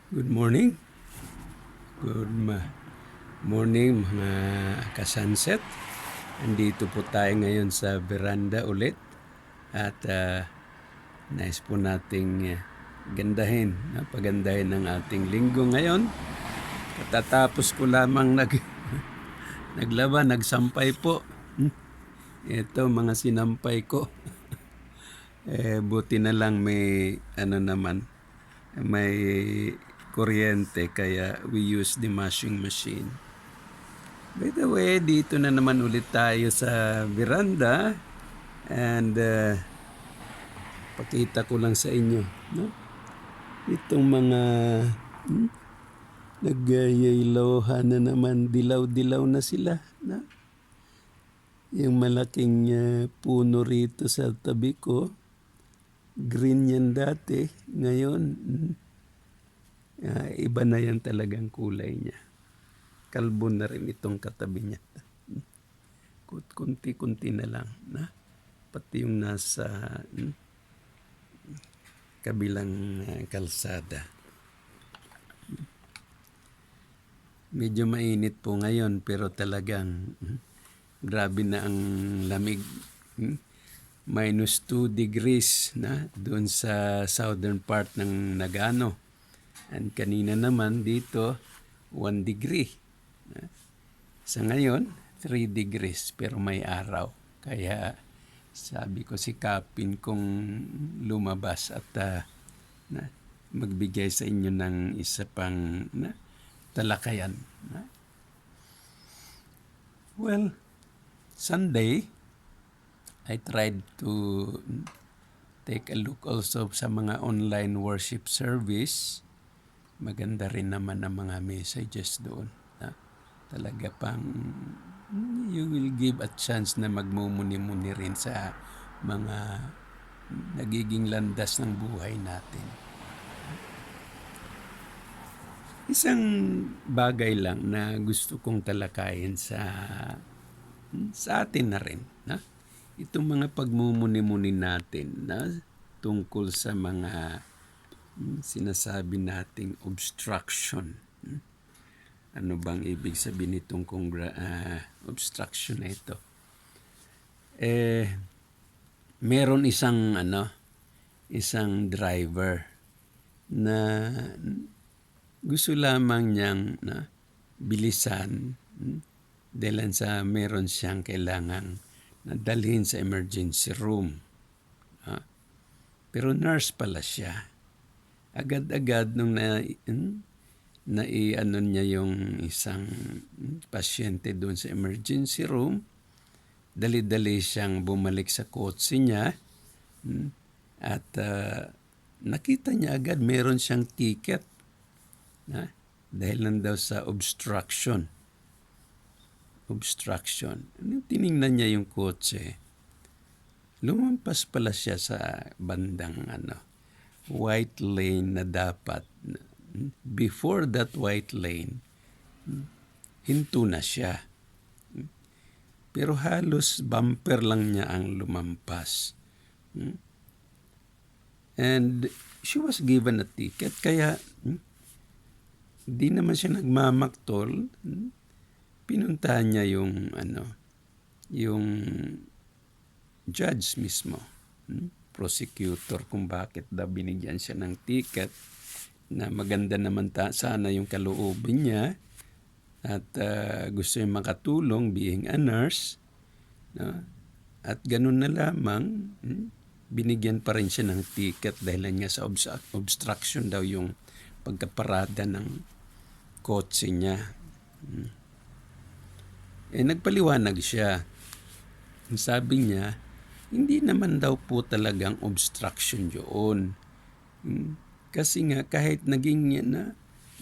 Good morning. Morning mga kasunset. Andito po tayo ngayon sa veranda ulit at nais po nating pagandahin ang ating linggo ngayon. Katatapos ko lamang nagsampay po. Ito mga sinampay ko. Buti na lang may may kuryente kaya we use the washing machine. By the way, dito na naman ulit tayo sa veranda and pakita ko lang sa inyo, no? Itong mga nagyaylohan na naman, dilaw-dilaw na sila, no? Yung malaking puno rito sa tabi ko, green yan dati, ngayon iba na yan talagang kulay niya. Kalbo na rin itong katabi niya. Kunti-kunti na lang. Pati yung nasa kabilang kalsada. Medyo mainit po ngayon pero talagang grabe na ang lamig. -2 degrees na doon sa southern part ng Nagano. And kanina naman dito 1 degree. Sa ngayon 3 degrees pero may araw. Kaya sabi ko sikapin kong lumabas at magbigay sa inyo ng isa pang talakayan. Well, Sunday, I tried to take a look also sa mga online worship service. Maganda rin naman ang mga messages doon. Talaga pang you will give a chance na magmumuni-muni rin sa mga nagiging landas ng buhay natin. Isang bagay lang na gusto kong talakayin sa atin na rin. Itong mga pagmumuni-muni natin tungkol sa mga sinasabi nating obstruction. Ano bang ibig sabihin nitong obstruction na ito? Meron isang driver na gusto lamang niyang bilisan dahil sa meron siyang kailangang dalhin sa emergency room. Pero nurse pala siya. Agad-agad nung naiano niya yung isang pasyente doon sa emergency room, dali-dali siyang bumalik sa kotse niya at nakita niya agad meron siyang ticket dahil lang daw sa obstruction. Tiningnan niya yung kotse. Lumampas pala siya sa bandang white lane na dapat. Before that white lane, hinto na siya. Pero halos bumper lang niya ang lumampas. And she was given a ticket kaya di naman siya nagmamaktol. Pinuntahan niya yung judge mismo, prosecutor, kung bakit daw binigyan siya ng ticket, na maganda naman sana yung kalooban niya at gusto niya makatulong being a nurse. At ganun na lamang, binigyan pa rin siya ng ticket dahil nga sa obstruction daw yung pagkaparada ng kotse niya. Nagpaliwanag siya. Sabi niya, hindi naman daw po talagang obstruction yun. Kasi nga kahit naging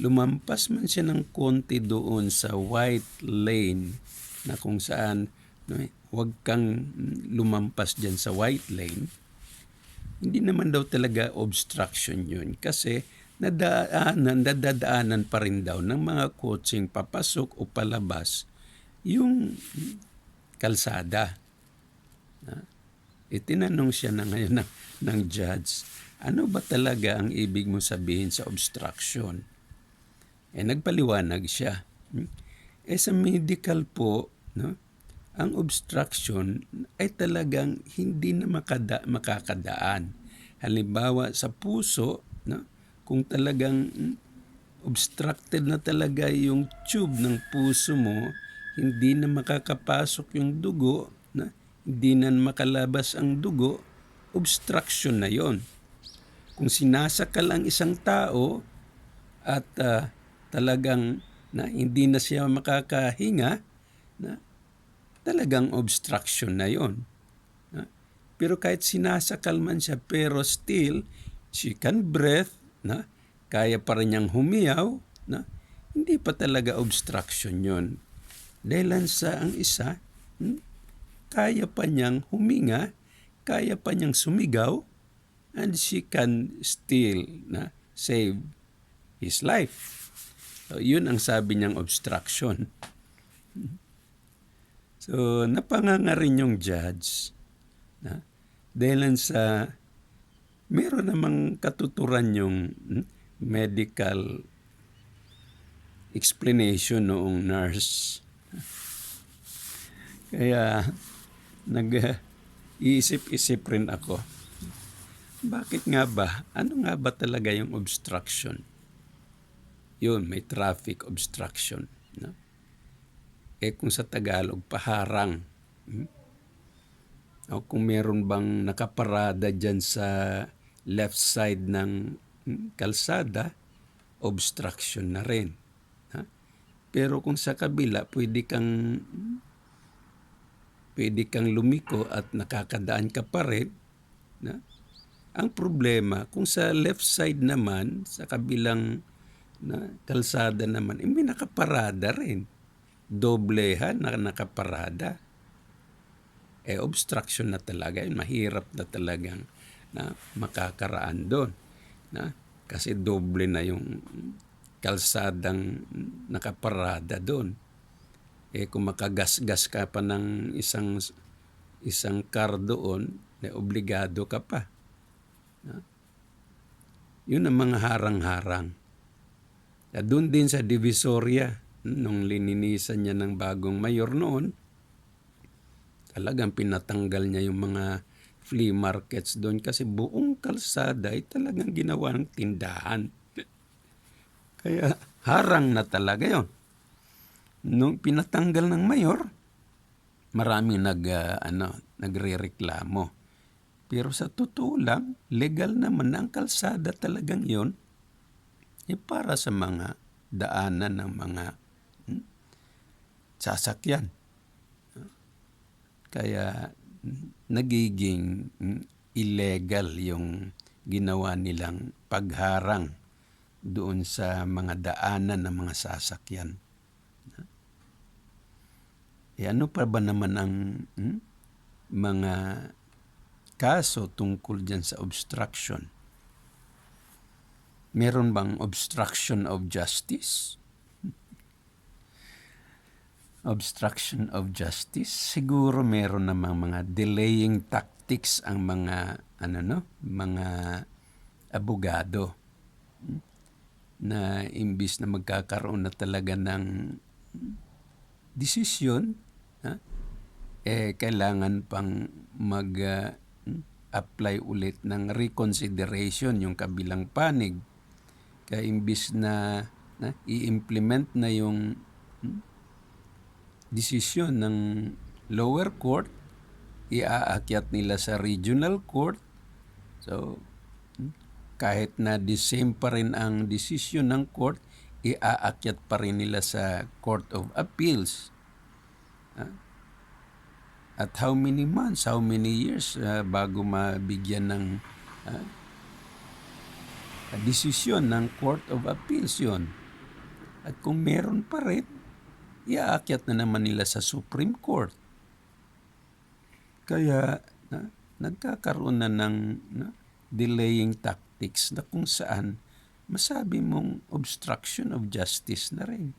lumampas man siya ng konti doon sa white lane na kung saan huwag kang lumampas dyan sa white lane, hindi naman daw talaga obstruction yun kasi nadadaanan pa rin daw ng mga kotseng papasok o palabas yung kalsada. Tinanong siya na ngayon ng judge, ano ba talaga ang ibig mo sabihin sa obstruction? Nagpaliwanag siya. Sa medical po, no, ang obstruction ay talagang hindi na makakadaan. Halimbawa sa puso, no, kung talagang obstructed na talaga yung tube ng puso mo, hindi na makakapasok yung dugo, na hindi na makalabas ang dugo, obstruction na yon. Kung sinasakal ang isang tao at talagang na hindi na siya makakahinga, na talagang obstruction na yon. Pero kahit sinasakal man siya, pero still, she can breathe, na kaya pa rin niyang humiyaw, na hindi pa talaga obstruction yon. Dahil sa ang isa, kaya pa niyang huminga, kaya pa niyang sumigaw, and she can still na save his life. So, yun ang sabi niyang obstruction. So, napanganga rin yung judge. Dahil sa meron namang katuturan yung medical explanation noong nurse. Kaya nag-iisip-isip rin ako. Bakit nga ba? Ano nga ba talaga yung obstruction? Yun, may traffic obstruction. No? Kung sa Tagalog, paharang. O kung meron bang nakaparada dyan sa left side ng kalsada, obstruction na rin. Pero kung sa kabila, pwede kang lumiko at nakakadaan ka pa rin. Ang problema, kung sa left side naman, sa kabilang kalsada naman, may nakaparada rin. Doblehan na nakaparada. Obstruction na talaga. Mahirap na talagang makakaraan doon. Kasi doble na yung kalsadang nakaparada doon. Kung makagasgas ka pa ng isang car doon, obligado ka pa. Yun ang mga harang-harang. Doon din sa Divisoria, nung lininisan niya ng bagong mayor noon, talagang pinatanggal niya yung mga flea markets doon kasi buong kalsada ay talagang ginawa ng tindahan. Kaya harang na talaga yon. Nung pinatanggal ng mayor, marami nagrereklamo. Pero sa totoo lang, legal naman ang kalsada talagang yon. Para sa mga daanan ng mga sasakyan. Kaya nagiging illegal yung ginawa nilang pagharang doon sa mga daanan ng mga sasakyan. Ano pa ba naman ang mga kaso tungkol dyan sa obstruction? Meron bang obstruction of justice? Obstruction of justice? Siguro meron namang mga delaying tactics ang mga mga abogado na imbis na magkakaroon na talaga ng desisyon, kailangan pang apply ulit ng reconsideration yung kabilang panig. Kaya imbis na i-implement na yung desisyon ng lower court, iaakyat nila sa regional court. So, kahit na the same pa rin ang desisyon ng court, iaakyat pa rin nila sa Court of Appeals. At how many months, how many years bago mabigyan ng desisyon ng Court of Appeals yon. At kung meron pa rin, iaakyat na naman nila sa Supreme Court. Kaya nagkakaroon na ng delaying tactics na kung saan masabi mong obstruction of justice na rin.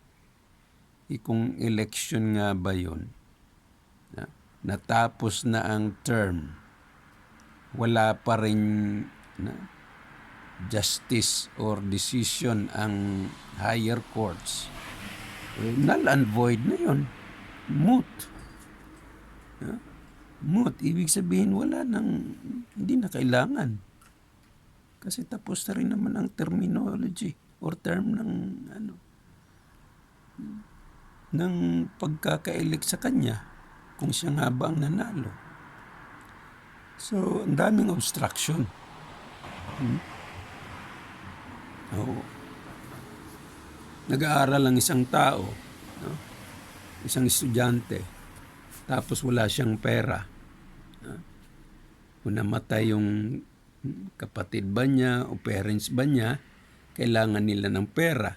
Kung election nga ba yun, natapos na ang term, wala pa rin justice or decision ang higher courts, null and void na yun. Moot. Moot, ibig sabihin hindi na kailangan. Kasi tapos na rin naman ang terminology or term ng pagkaka-elect sa kanya kung siya nga ba ang nanalo. So, ang daming obstruction. Nag-aaral ang isang tao, isang estudyante, tapos wala siyang pera. Kung namatay yung kapatid ba niya o parents ba niya, kailangan nila ng pera.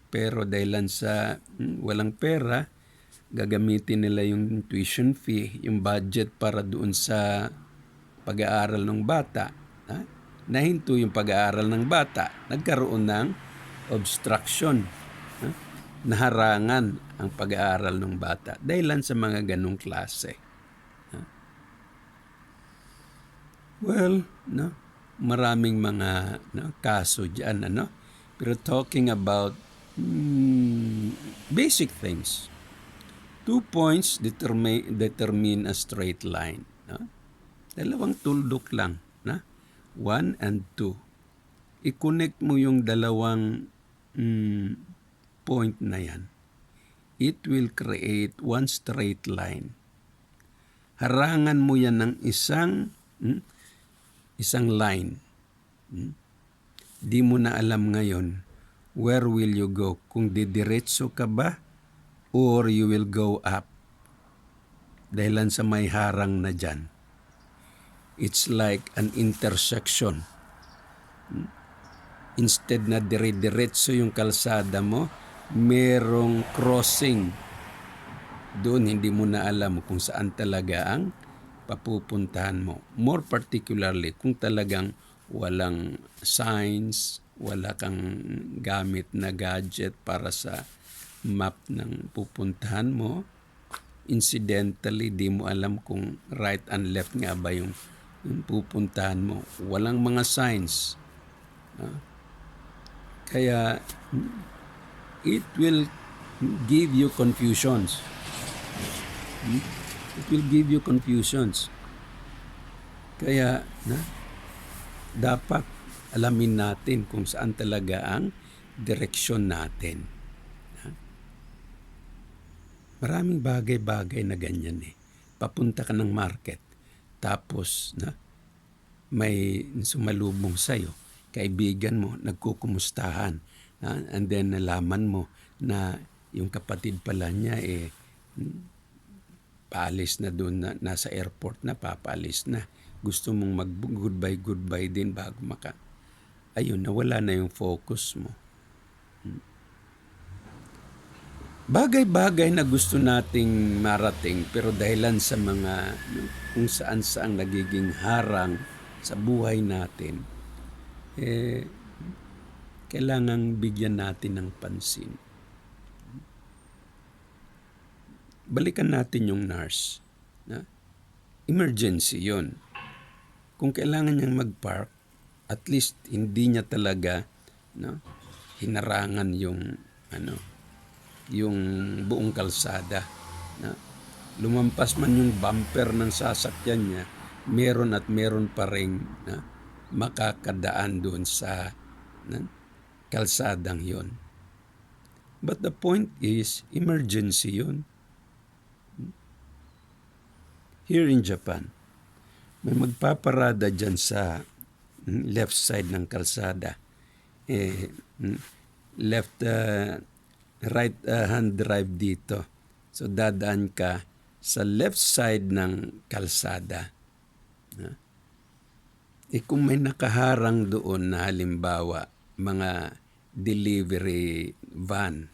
Pero dahilan sa walang pera, gagamitin nila yung tuition fee, yung budget para doon sa pag-aaral ng bata. Nahinto yung pag-aaral ng bata. Nagkaroon ng obstruction. Naharangan ang pag-aaral ng bata. Dahilan sa mga ganong klase. Well, maraming mga kaso dyan. Pero talking about basic things. 2 points determine a straight line. Dalawang tuldok lang. 1 and 2. I-connect mo yung dalawang point na yan. It will create one straight line. Harangan mo yan ng isang line. Di mo na alam ngayon where will you go. Kung didiretso ka ba or you will go up. Dahilan sa may harang na dyan. It's like an intersection. Instead na dire-diretso yung kalsada mo, merong crossing. Doon hindi mo na alam kung saan talaga ang papupuntahan mo. More particularly, kung talagang walang signs, wala kang gamit na gadget para sa map ng pupuntahan mo, incidentally, di mo alam kung right and left nga ba yung pupuntahan mo. Walang mga signs. Kaya, it will give you confusions. It will give you confusions. Kaya, dapat alamin natin kung saan talaga ang direksyon natin. Maraming bagay-bagay na ganyan eh. Papunta ka ng market, tapos may sumalubong sa'yo, kaibigan mo, nagkukumustahan, and then nalaman mo na yung kapatid pala niya paalis na doon, nasa airport na, papaalis na. Gusto mong mag-goodbye din bago ayun, nawala na yung focus mo. Bagay-bagay na gusto nating marating, pero dahilan sa mga kung saan nagiging harang sa buhay natin, kailangang bigyan natin ng pansin. Balikan natin yung nurse. Emergency yon. Kung kailangan niyang mag-park, at least hindi niya talaga hinarangan yung buong kalsada. Lumampas man yung bumper ng sasakyan niya, meron pa rin makakadaan doon sa kalsadang yon. But the point is, emergency yon. Here in Japan, may magpaparada dyan sa left side ng kalsada. Right hand drive dito. So dadaan ka sa left side ng kalsada. Kung may nakaharang doon na halimbawa mga delivery van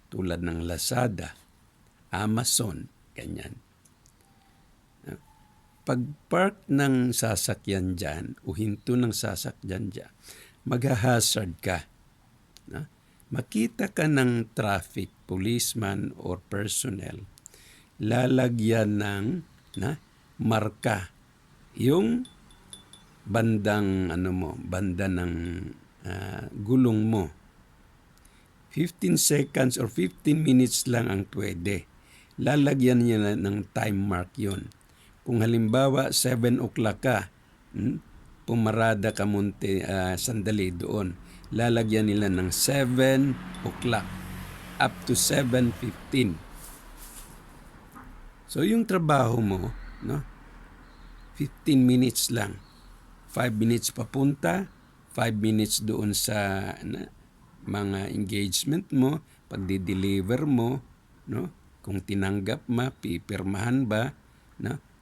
tulad ng Lazada, Amazon, ganyan. Pag-park ng sasakyan dyan o hinto ng sasakyan dyan, mag-hazard ka. Makita ka ng traffic policeman or personnel, lalagyan ng marka yung bandang banda ng gulong mo. 15 seconds or 15 minutes lang ang pwede. Lalagyan niya ng time mark yon. Kung halimbawa 7 o'clock ka, pumarada ka sandali doon. Lalagyan nila ng 7 o'clock up to 7:15. So yung trabaho mo, 15 minutes lang. 5 minutes papunta, 5 minutes doon sa mga engagement mo, pagdi-deliver mo, kung tinanggap pipirmahan ba,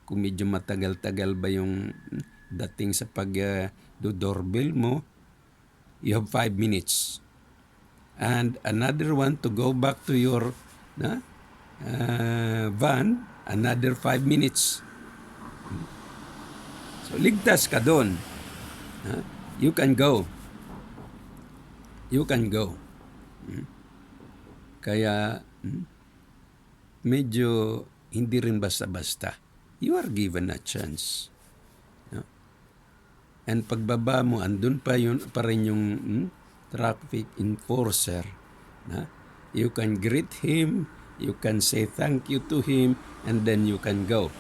kung medyo matagal-tagal ba yung dating sa pag-doorbell mo, you have 5 minutes. And another one to go back to your van, another 5 minutes. So ligtas ka doon. You can go. You can go. Kaya medyo hindi rin basta-basta. You are given a chance. And pagbaba mo, andun pa rin yung traffic enforcer. You can greet him, you can say thank you to him, and then you can go.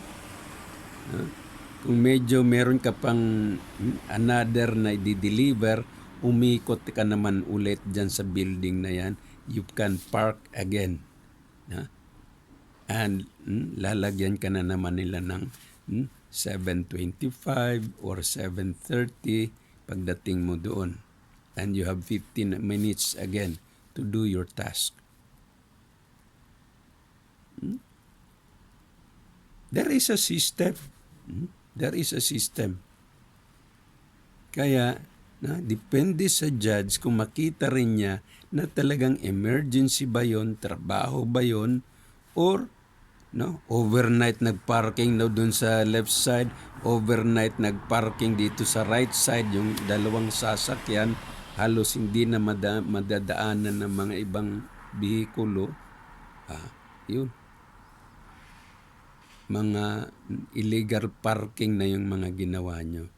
Kung medyo meron ka pang another na i-deliver, umikot ka naman ulit dyan sa building na yan, you can park again. And lalagyan ka na naman nila ng 7:25 or 7:30 pagdating mo doon. And you have 15 minutes again to do your task. There is a system. There is a system. Kaya, depende sa judge kung makita rin niya na talagang emergency ba yon, trabaho ba yon, or overnight nagparking doon sa left side, overnight nagparking dito sa right side, yung dalawang sasakyan, halos hindi na madadaanan ng mga ibang bihikulo. Yun. Mga illegal parking na yung mga ginawa nyo.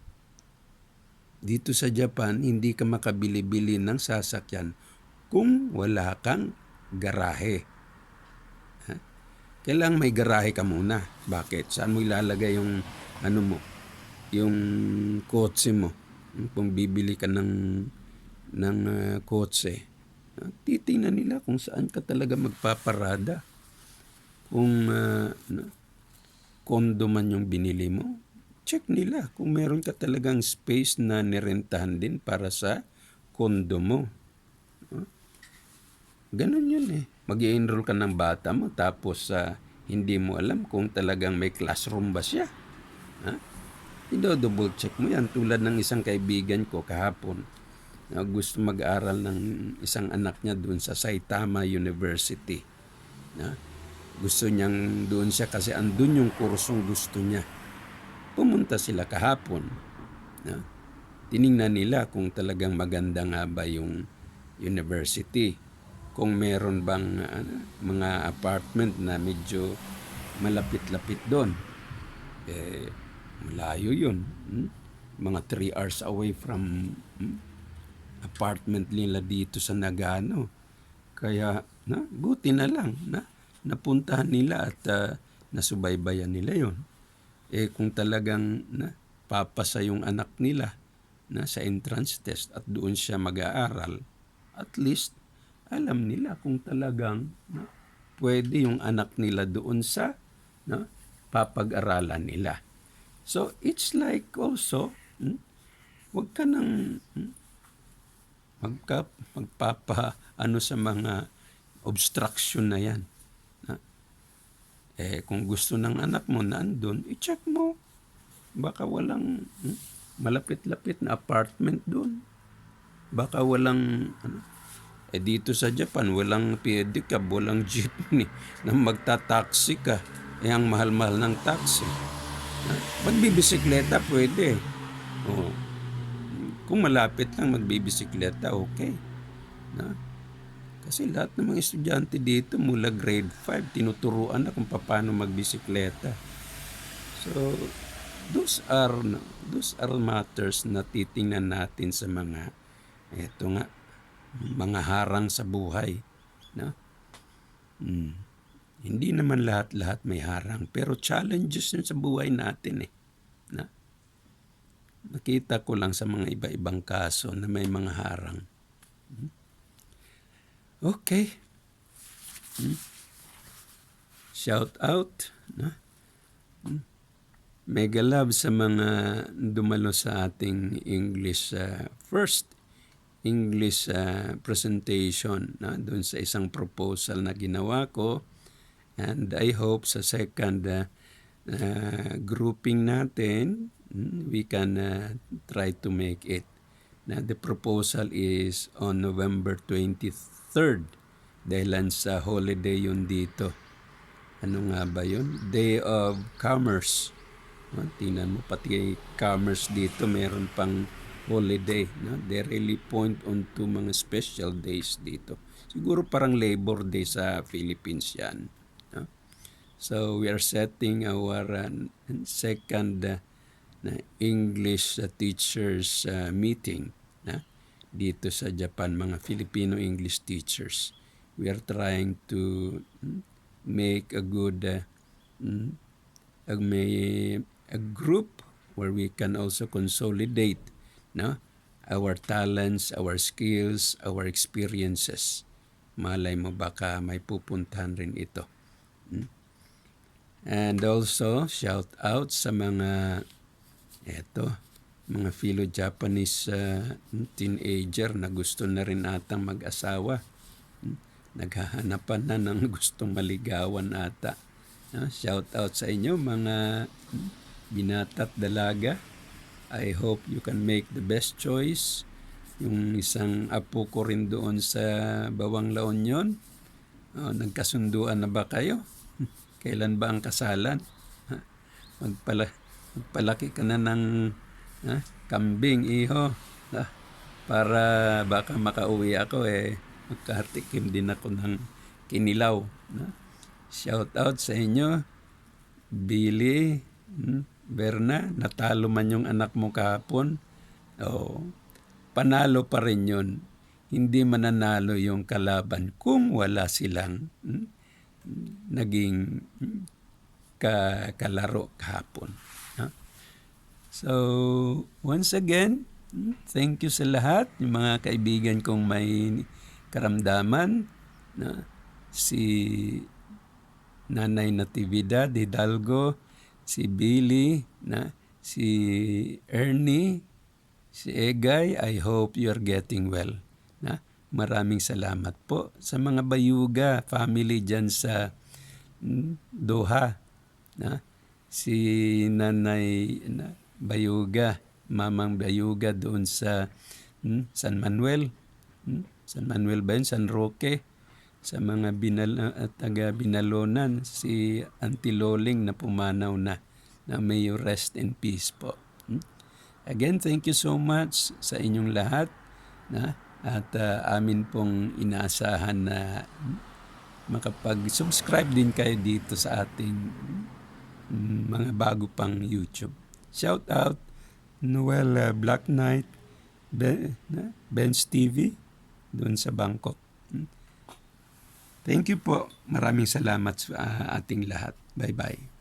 Dito sa Japan, hindi ka makabili-bili ng sasakyan kung wala kang garahe. Kailangan may garahe ka muna. Bakit? Saan mo ilalagay yung yung kotse mo? Kung bibili ka ng kotse, titingnan nila kung saan ka talaga magpaparada. Kung kondo man yung binili mo, check nila kung meron ka talagang space na nirentahan din para sa kondo mo. Ganun yun eh. Mag-i-enroll ka ng bata mo tapos hindi mo alam kung talagang may classroom ba siya. I-double check mo yan. Tulad ng isang kaibigan ko kahapon, gusto mag-aral ng isang anak niya doon sa Saitama University. Gusto niyang doon siya kasi andun yung kursong gusto niya. Pumunta sila kahapon. Tiningnan nila kung talagang maganda nga ba yung university. Kung meron bang mga apartment na medyo malapit-lapit doon. Malayo yun. Mga 3 hours away from apartment nila dito sa Nagano. Kaya buti na lang napuntahan nila at nasubaybayan nila yon. Kung talagang papasa yung anak nila sa entrance test at doon siya mag-aaral, at least alam nila kung talagang pwede yung anak nila doon sa papag-aralan nila. So it's like also, wag ka nang magpapa sa mga obstruction na yan. Kung gusto ng anak mo nandun, i-check mo. Baka walang malapit-lapit na apartment doon. Baka walang dito sa Japan, walang pedicab, walang jeepney na magta-taxi ka. Ang mahal-mahal ng taxi. Magbibisikleta, pwede. Kung malapit lang magbibisikleta, okay. Kasi lahat ng mga estudyante dito mula grade 5, tinuturuan na kung paano magbisikleta. So, those are matters na titingnan natin sa mga eto nga mga harang sa buhay, no? Hindi naman lahat-lahat may harang, pero challenges yun sa buhay natin na nakita ko lang sa mga iba-ibang kaso na may mga harang. Okay. Shout out, no? Mega love sa mga dumalo sa ating English first English presentation, no? Doon sa isang proposal na ginawa ko, and I hope sa second grouping natin we can try to make it. Now, the proposal is on November 23rd dahil sa holiday yun dito. Ano nga ba yun? Day of Commerce. Tingnan mo, pati commerce dito meron pang holiday. No? They really point on to mga special days dito. Siguro parang Labor Day sa Philippines yan. No? So we are setting our second English teachers meeting dito sa Japan, mga Filipino English teachers. We are trying to make a good a group where we can also consolidate our talents, our skills, our experiences. Malay mo baka may pupuntahan rin ito. And also shout out sa mga mga Philo-Japanese teenager na gusto na rin atang mag-asawa. Naghahanapan na ng gustong maligawan ata. Shout out sa inyo mga binata at dalaga. I hope you can make the best choice. Yung isang apo ko rin doon sa Bawang La Union. Nagkasunduan na ba kayo? Kailan ba ang kasalan? Magpalaki ka na ng kambing, iho. Para baka makauwi ako magkatikim din ako ng kinilaw. Shout out sa inyo, Billy, Berna, natalo man yung anak mo kahapon. Panalo pa rin yun. Hindi mananalo yung kalaban kung wala silang naging kalaro kahapon. So, once again, thank you sa lahat, yung mga kaibigan kong may karamdaman, si Nanay Natividad Hidalgo, si Billy, si Ernie, si Egay. I hope you're getting well. Maraming salamat po sa mga Bayuga family dyan sa Doha. Si Nanay Bayuga, Mamang Bayuga doon sa San Manuel. San Manuel ba yun? San Roque. Sa mga taga Binalonan, si Auntie Loling na pumanaw na may you rest in peace po. Again, thank you so much sa inyong lahat. At amin pong inaasahan na makapag-subscribe din kayo dito sa ating mga bago pang YouTube. Shout out Noel Black Knight, Benz TV, doon sa Bangkok. Thank you po. Maraming salamat sa ating lahat. Bye-bye.